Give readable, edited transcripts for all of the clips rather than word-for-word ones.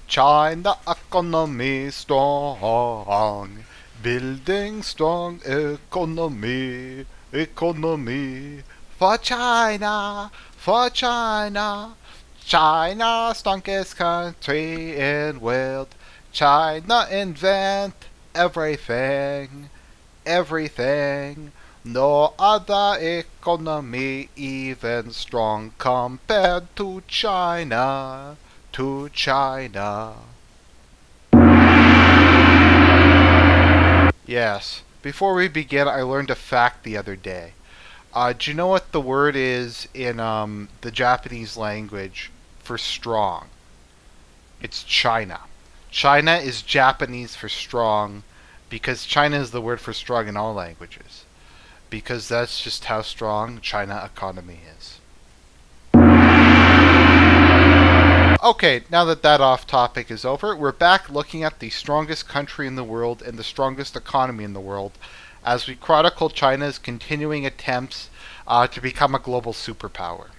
China economy strong, building strong economy for China, for China. China, strongest country in world. China invent everything, everything. No other economy even strong compared to China, to China. Yes, before we begin, I learned a fact the other day. Do you know what the word is in the Japanese language for strong? It's China. China is Japanese for strong because China is the word for strong in all languages. Because that's just how strong China economy is. Okay, now that that off topic is over, we're back looking at the strongest country in the world and the strongest economy in the world as we chronicle China's continuing attempts to become a global superpower.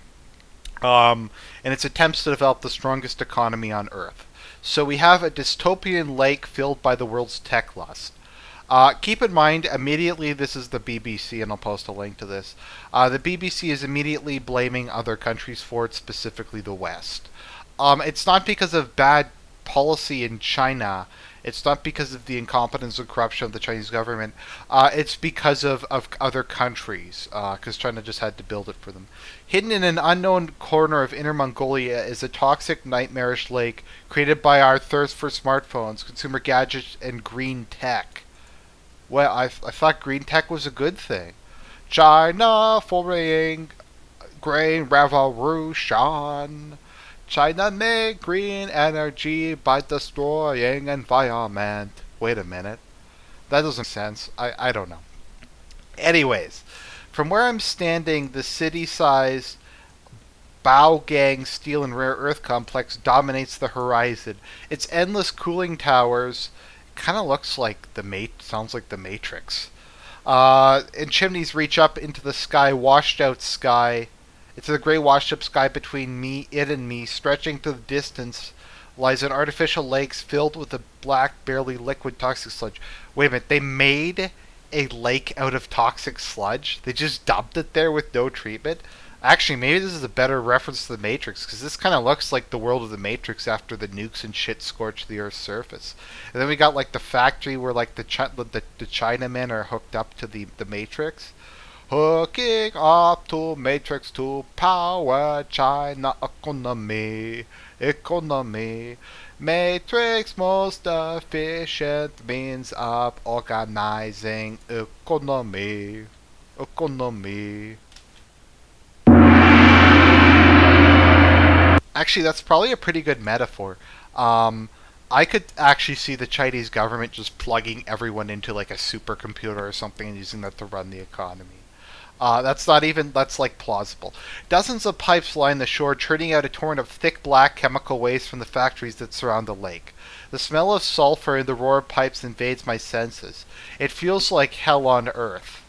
And its attempts to develop the strongest economy on Earth. So we have a dystopian lake filled by the world's tech lust. Keep in mind, immediately, this is the BBC, and I'll post a link to this. The BBC is immediately blaming other countries for it, specifically the West. It's not because of bad policy in China. It's not because of the incompetence and corruption of the Chinese government. It's because of other countries, because China just had to build it for them. Hidden in an unknown corner of Inner Mongolia is a toxic, nightmarish lake created by our thirst for smartphones, consumer gadgets, and green tech. Well, I thought green tech was a good thing. China following grain revolution. China make green energy by destroying environment. Wait a minute. That doesn't make sense. I don't know. Anyways, from where I'm standing, the city-sized Baogang steel and rare earth complex dominates the horizon. Its endless cooling towers kind of looks like sounds like the Matrix. And chimneys reach up into the sky, washed out sky. It's a gray washed up sky between it and me, stretching to the distance lies an artificial lake filled with a black, barely liquid toxic sludge. Wait a minute, they made a lake out of toxic sludge? They just dumped it there with no treatment? Actually, maybe this is a better reference to the Matrix, because this kind of looks like the world of the Matrix after the nukes and shit scorched the Earth's surface. And then we got like the factory where like the Chinamen are hooked up to the Matrix. Hooking up to Matrix to power China economy. Matrix most efficient means of organizing economy. Actually, that's probably a pretty good metaphor. I could actually see the Chinese government just plugging everyone into like a supercomputer or something and using that to run the economy. That's like plausible. Dozens of pipes line the shore, churning out a torrent of thick black chemical waste from the factories that surround the lake. The smell of sulfur and the roar of pipes invades my senses. It feels like hell on earth.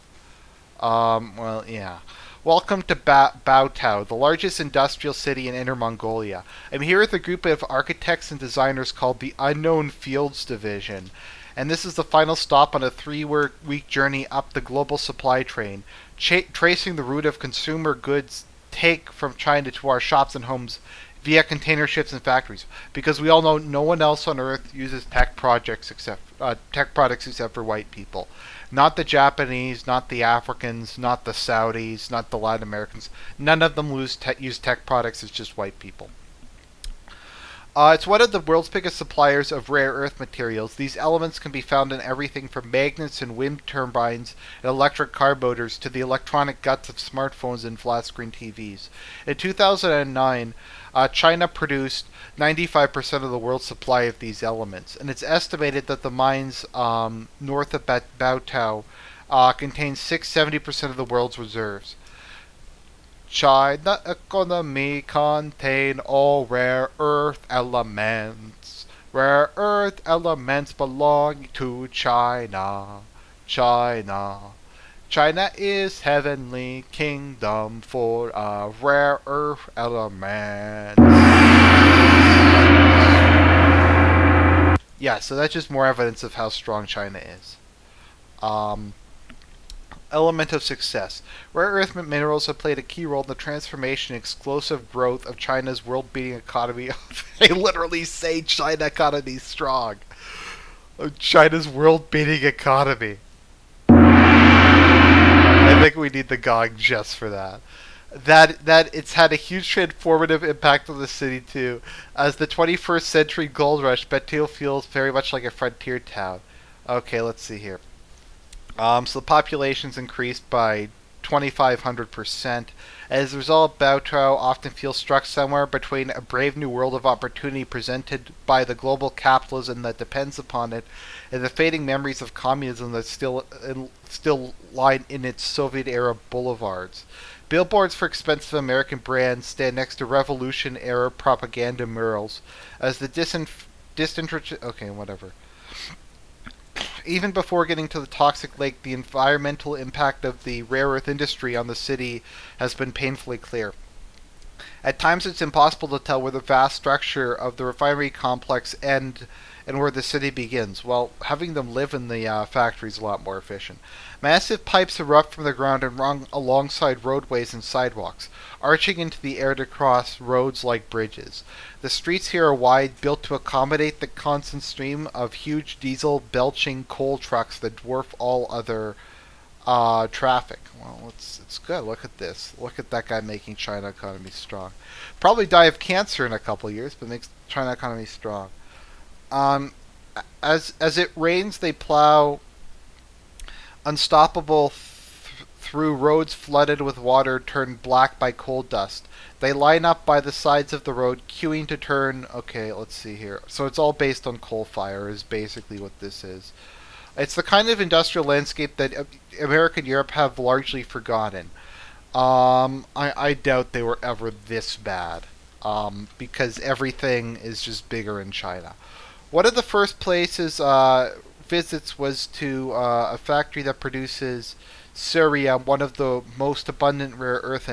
Well, yeah. Welcome to Baotao, the largest industrial city in Inner Mongolia. I'm here with a group of architects and designers called the Unknown Fields Division, and this is the final stop on a 3-week journey up the global supply train, tracing the route of consumer goods take from China to our shops and homes via container ships and factories. Because we all know no one else on Earth uses tech products except for white people. Not the Japanese, not the Africans, not the Saudis, not the Latin Americans. None of them use tech products. It's just white people. It's one of the world's biggest suppliers of rare earth materials. These elements can be found in everything from magnets and wind turbines and electric car motors to the electronic guts of smartphones and flat-screen TVs. In 2009, China produced 95% of the world's supply of these elements, and it's estimated that the mines north of Baotao contain 70% of the world's reserves. China economy contain all rare earth elements. Rare earth elements belong to China. China. China is heavenly kingdom full of rare earth elements. Yeah, so that's just more evidence of how strong China is. Um, Element of success. Rare earth minerals have played a key role in the transformation and explosive growth of China's world-beating economy. They literally say China economy is strong. China's world-beating economy. I think we need the gong just for that. That it's had a huge transformative impact on the city too, as the 21st century gold rush. Betil feels very much like a frontier town. Okay, let's see here. So the population's increased by 2,500%. As a result, Baotrao often feels stuck somewhere between a brave new world of opportunity presented by the global capitalism that depends upon it, and the fading memories of communism that still lie in its Soviet-era boulevards. Billboards for expensive American brands stand next to Revolution-era propaganda murals, as the okay, whatever. Even before getting to the toxic lake, the environmental impact of the rare earth industry on the city has been painfully clear. At times, it's impossible to tell where the vast structure of the refinery complex ends and where the city begins. Well, having them live in the factory is a lot more efficient. Massive pipes erupt from the ground and run alongside roadways and sidewalks, arching into the air to cross roads like bridges. The streets here are wide, built to accommodate the constant stream of huge diesel-belching coal trucks that dwarf all other traffic. Well, it's good. Look at this. Look at that guy making China economy strong. Probably die of cancer in a couple years, but makes China economy strong. Um, as it rains, they plow unstoppable through roads flooded with water turned black by coal dust. They line up by the sides of the road, queuing to turn. Okay, let's see here. So it's all based on coal fire, is basically what this is. It's the kind of industrial landscape that America and Europe have largely forgotten. I doubt they were ever this bad, because everything is just bigger in China. One of the first places visits was to a factory that produces cerium, one of the most abundant rare earth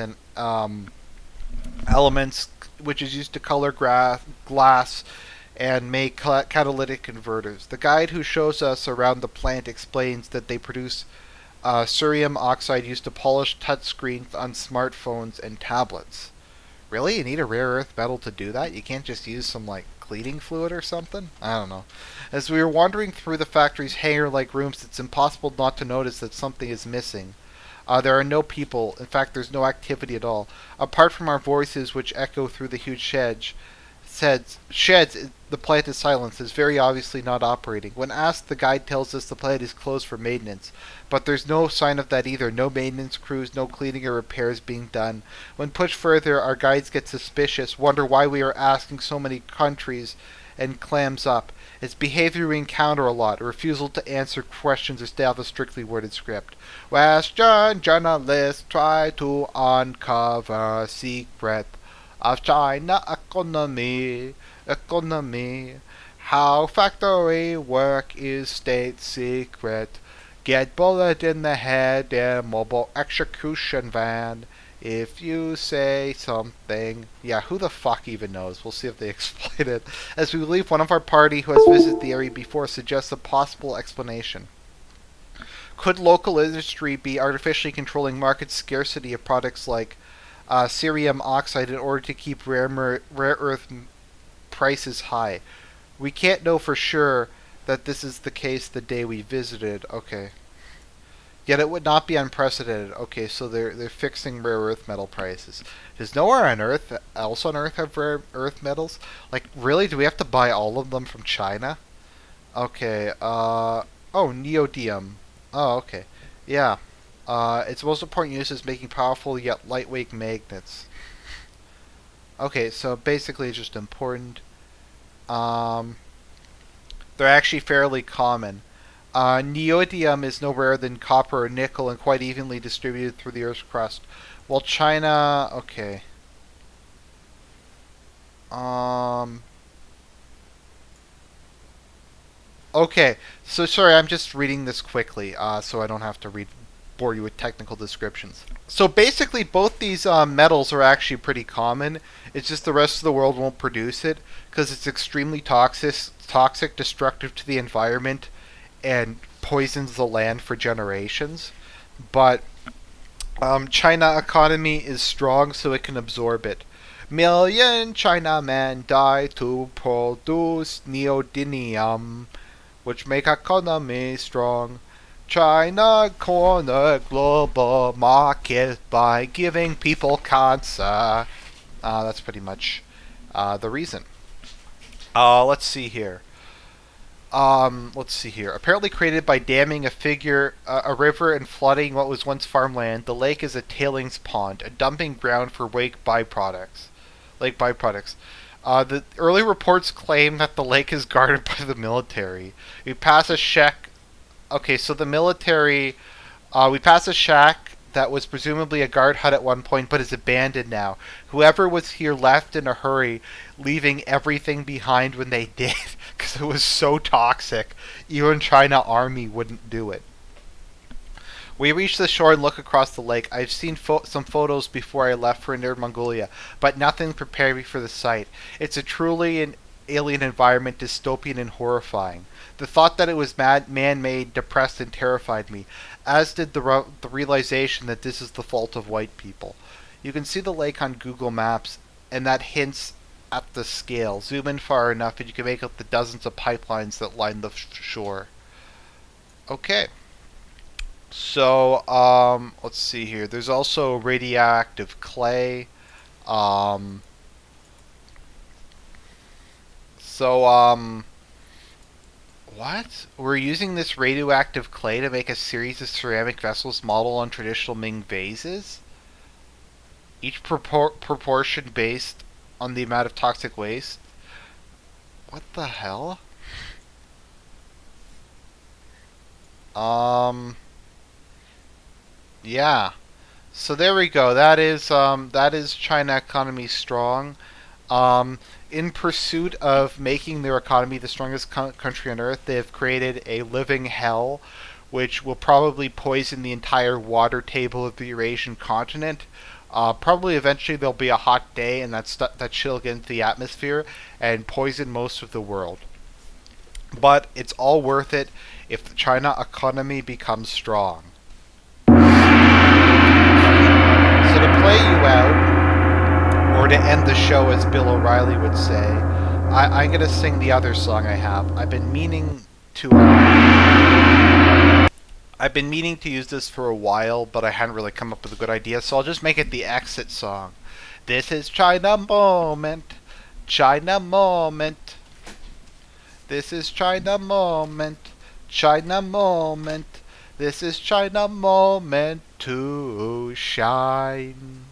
elements, which is used to color glass and make catalytic converters. The guide who shows us around the plant explains that they produce cerium oxide used to polish touchscreens on smartphones and tablets. Really? You need a rare earth metal to do that? You can't just use some, like, cleaning fluid or something? I don't know. As we were wandering through the factory's hangar-like rooms, it's impossible not to notice that something is missing. There are no people. In fact, there's no activity at all. Apart from our voices, which echo through the huge sheds, the plant is silent, is very obviously not operating. When asked, the guide tells us the plant is closed for maintenance, but there's no sign of that either. No maintenance crews, no cleaning or repairs being done. When pushed further, our guides get suspicious, wonder why we are asking so many countries, and clams up. It's behavior we encounter a lot, a refusal to answer questions or stay off a strictly worded script. Western journalists try to uncover secret of China economy. How factory work is state secret. Get bullet in the head and mobile execution van. If you say something, yeah, who the fuck even knows? We'll see if they explain it. As we leave, one of our party who has visited the area before suggests a possible explanation. Could local industry be artificially controlling market scarcity of products like cerium oxide in order to keep rare earth prices high? We can't know for sure that this is the case the day we visited. Okay. Yet it would not be unprecedented. Okay, so they're fixing rare earth metal prices. Does nowhere on Earth else on Earth have rare earth metals? Like, really? Do we have to buy all of them from China? Okay. Oh, neodymium. Oh, okay. Yeah. Its most important use is making powerful yet lightweight magnets. Okay, so basically it's just important. They're actually fairly common. Neodymium is no rarer than copper or nickel and quite evenly distributed through the Earth's crust. While China... Okay. Okay, so sorry, I'm just reading this quickly, so I don't have to read bore you with technical descriptions. So basically, both these metals are actually pretty common. It's just the rest of the world won't produce it because it's extremely toxic, destructive to the environment, and poisons the land for generations. But China economy is strong, so it can absorb it. Million Chinamen die to produce neodymium, which make economy strong. China corner global market by giving people cancer. That's pretty much the reason. Let's see here. Apparently created by damming a river and flooding what was once farmland, the lake is a tailings pond, a dumping ground for lake byproducts. The early reports claim that the lake is guarded by the military. We pass a shack. Okay, so the military. We pass a shack that was presumably a guard hut at one point, but is abandoned now. Whoever was here left in a hurry, leaving everything behind when they did, because it was so toxic. Even China army wouldn't do it. We reach the shore and look across the lake. I've seen some photos before I left for Inner Mongolia, but nothing prepared me for the sight. It's a truly an alien environment, dystopian and horrifying. The thought that it was man-made depressed and terrified me, as did the realization that this is the fault of white people. You can see the lake on Google Maps, and that hints at the scale. Zoom in far enough and you can make out the dozens of pipelines that line the shore. Okay. So, let's see here. There's also radioactive clay. Um, what? We're using this radioactive clay to make a series of ceramic vessels modeled on traditional Ming vases? Each proportion based on the amount of toxic waste? What the hell? Yeah. So there we go. That is China economy strong. In pursuit of making their economy the strongest country on earth, they have created a living hell, which will probably poison the entire water table of the Eurasian continent. Probably eventually there'll be a hot day, and that shit will get into the atmosphere and poison most of the world. But it's all worth it if the China economy becomes strong. So to play you out, or to end the show as Bill O'Reilly would say, I'm gonna sing the other song I have. I've been meaning to use this for a while, but I hadn't really come up with a good idea, so I'll just make it the exit song. This is China moment, China moment. This is China moment, China moment. This is China moment to shine.